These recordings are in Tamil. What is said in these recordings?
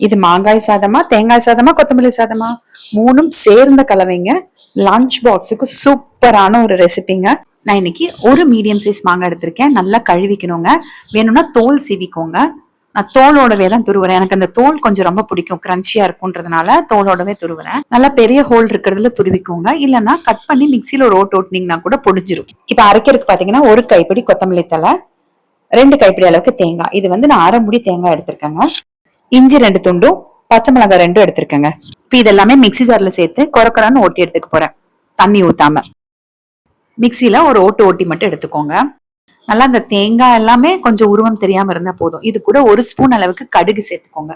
இது மாங்காய் சாதமா, தேங்காய் சாதமா, கொத்தமல்லி சாதமா, மூணும் சேர்ந்த கலவைங்க. லஞ்ச் பாக்ஸுக்கு சூப்பரான ஒரு ரெசிபிங்க. நான் இன்னைக்கு ஒரு மீடியம் சைஸ் மாங்காய் எடுத்திருக்கேன். நல்லா கழுவிக்கணுங்க. வேணும்னா தோல் சீவிக்கோங்க. நான் தோலோடவே தான் துருவுறேன். எனக்கு அந்த தோல் கொஞ்சம் ரொம்ப பிடிக்கும், கிரன்ச்சியா இருக்கும்ன்றதுனால தோலோடவே துருவுறேன். நல்லா பெரிய ஹோல் இருக்கிறதுல துருவிக்கோங்க. இல்லைன்னா கட் பண்ணி மிக்சியில ஒரு ஓட்டு ஓட்டினீங்கன்னா கூட பொடிஞ்சிரும். இப்ப அரைக்கிறதுக்கு பாத்தீங்கன்னா ஒரு கைப்பிடி கொத்தமல்லி தலை, 2 கைப்பிடி அளவுக்கு தேங்காய். இது வந்து நான் 1/2 முடி தேங்காய் எடுத்திருக்கேங்க. இஞ்சி 2 துண்டும், பச்சை மிளகாய் 2 எடுத்திருக்கேங்க. இப்ப இதெல்லாமே மிக்சி ஜார்ல சேர்த்து கொரக்கொரன்னு ஓட்டி எடுத்துக்க போறேன், தண்ணி ஊத்தாம. மிக்சியில ஒரு ஓட்டு ஓட்டி மட்டும் எடுத்துக்கோங்க. நல்லா அந்த தேங்காய் எல்லாமே கொஞ்சம் உருவம் தெரியாம இருந்தா போதும். இது கூட 1 ஸ்பூன் அளவுக்கு கடுகு சேர்த்துக்கோங்க.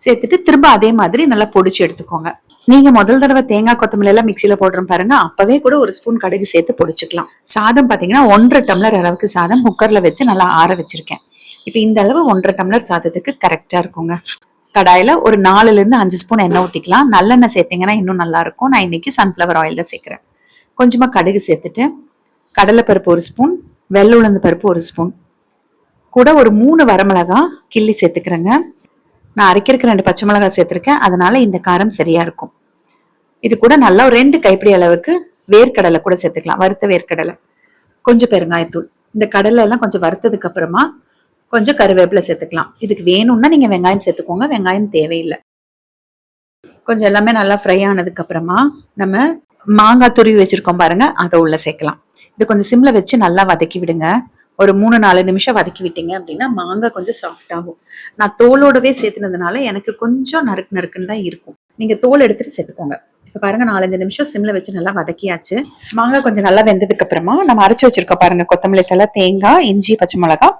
சேர்த்துட்டு திரும்ப அதே மாதிரி நல்லா பொடிச்சு எடுத்துக்கோங்க. நீங்க முதல் தடவை தேங்காய் கொத்தமல்லி எல்லாம் மிக்சியில போடுறோம் பாருங்க, அப்பவே கூட 1 ஸ்பூன் கடுகு சேர்த்து பொடிச்சுக்கலாம். சாதம் பாத்தீங்கன்னா 1.5 டம்ளர் அளவுக்கு சாதம் குக்கர்ல வச்சு நல்லா ஆற வச்சிருக்கேன். இப்ப இந்த அளவு 1.5 டம்ளர் சாதத்துக்கு கரெக்டா இருக்குங்க. கடாயில ஒரு 4ல இருந்து 5 ஸ்பூன் எண்ணெய் ஊத்திக்கலாம். நல்லெண்ணெய் சேர்த்தீங்கன்னா இன்னும் நல்லா இருக்கும். நான் இன்னைக்கு சன்ஃபிளவர் ஆயில் தான் சேர்க்கிறேன். கொஞ்சமா கடுகு சேர்த்துட்டு கடலைப்பருப்பு 1 ஸ்பூன், வெள்ளை உளுந்து பருப்பு 1 ஸ்பூன், கூட ஒரு 3 வரமிளகாய் கிள்ளி சேர்த்துக்கிறேங்க. நான் அரைக்கிறதுக்கு 2 பச்சை மிளகாய் சேர்த்திருக்கேன், அதனால இந்த காரம் சரியா இருக்கும். இது கூட நல்லா ஒரு 2 கைப்பிடி அளவுக்கு வேர்க்கடலை கூட சேர்த்துக்கலாம், வறுத்த வேர்க்கடலை. கொஞ்சம் பெருங்காயத்தூள். இந்த கடலை எல்லாம் கொஞ்சம் வறுத்ததுக்கு அப்புறமா கொஞ்சம் கருவேப்பிலை சேர்த்துக்கலாம். இதுக்கு வேணும்னா நீங்க வெங்காயம் சேர்த்துக்கோங்க, வெங்காயம் தேவையில்லை. கொஞ்சம் எல்லாமே நல்லா ஃப்ரை ஆனதுக்கு அப்புறமா நம்ம மாங்காய் துருவி வச்சிருக்கோம் பாருங்க, அதை உள்ள சேர்க்கலாம். இது கொஞ்சம் சிம்ல வச்சு நல்லா வதக்கி விடுங்க. ஒரு 3-4 நிமிஷம் வதக்கி விட்டீங்க அப்படின்னா மாங்காய் கொஞ்சம் சாஃப்ட் ஆகும். நான் தோலோடவே சேர்த்துனதுனால எனக்கு கொஞ்சம் நறுக்கு நறுக்குன்னு தான் இருக்கும். நீங்க தோல் எடுத்துட்டு சேர்த்துக்கோங்க. இப்ப பாருங்க 4-5 நிமிஷம் சிம்ல வச்சு நல்லா வதக்கியாச்சு. மாங்காய் கொஞ்சம் நல்லா வெந்ததுக்கு அப்புறமா நம்ம அரைச்சு வச்சிருக்கோம் பாருங்க, கொத்தமல்லி தழை, தேங்காய், இஞ்சி, பச்சை மிளகாய்,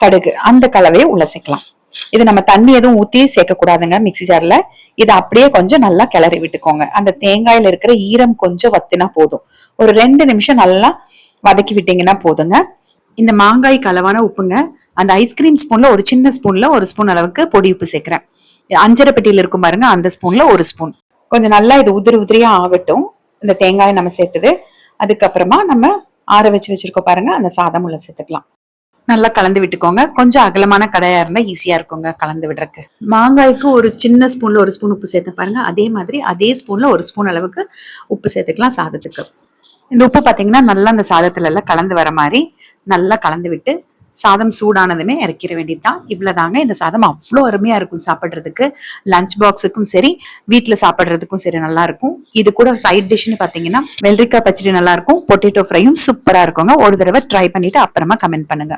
கடுகு, அந்த கலவையை உள்ள சேர்க்கலாம். இது நம்ம தண்ணி எதுவும் ஊத்தி சேர்க்க கூடாதுங்க மிக்சி ஜார்ல. இதை அப்படியே கொஞ்சம் நல்லா கிளறி விட்டுக்கோங்க. அந்த தேங்காயில இருக்கிற ஈரம் கொஞ்சம் வத்தினா போதும். ஒரு 2 நிமிஷம் நல்லா வதக்கி விட்டீங்கன்னா போதுங்க. இந்த மாங்காய் கலவான உப்புங்க. அந்த ஐஸ்கிரீம் ஸ்பூன்ல ஒரு சின்ன ஸ்பூன்ல 1 ஸ்பூன் அளவுக்கு பொடி உப்பு சேர்க்கிறேன். அஞ்சரை பெட்டியில இருக்கும் பாருங்க, அந்த ஸ்பூன்ல 1 ஸ்பூன். கொஞ்சம் நல்லா இது உதிரியா ஆகட்டும். இந்த தேங்காய் நம்ம சேர்த்தது. அதுக்கப்புறமா நம்ம ஆற வச்சிருக்கோம் பாருங்க, அந்த சாதம் உள்ள சேர்த்துக்கலாம். நல்லா கலந்து விட்டுக்கோங்க. கொஞ்சம் அகலமான கடாயா இருந்தா ஈஸியா இருக்குங்க கலந்து விடுறதுக்கு. மாங்காய்க்கு ஒரு சின்ன ஸ்பூன்ல 1 ஸ்பூன் உப்பு சேர்த்து பாருங்க. அதே மாதிரி அதே ஸ்பூன்ல 1 ஸ்பூன் அளவுக்கு உப்பு சேர்த்துக்கலாம் சாதத்துக்கு. இந்த உப்பு பாத்தீங்கன்னா நல்லா அந்த சாதத்துல எல்லாம் கலந்து வர மாதிரி நல்லா கலந்து விட்டு சாதம் சூடானதுமே இறக்கிற வேண்டியதுதான். இவ்வளவுதாங்க. இந்த சாதம் அவ்வளோ அருமையா இருக்கும் சாப்பிடுறதுக்கு. லஞ்ச் பாக்ஸுக்கும் சரி, வீட்டுல சாப்பிடுறதுக்கும் சரி நல்லா இருக்கும். இது கூட சைட் டிஷ்னு பாத்தீங்கன்னா வெள்ளரிக்காய் பச்சடி நல்லா இருக்கும். பொட்டேட்டோ ஃப்ரையும் சூப்பரா இருக்குங்க. ஒரு தடவை ட்ரை பண்ணிட்டு அப்புறமா கமெண்ட் பண்ணுங்க.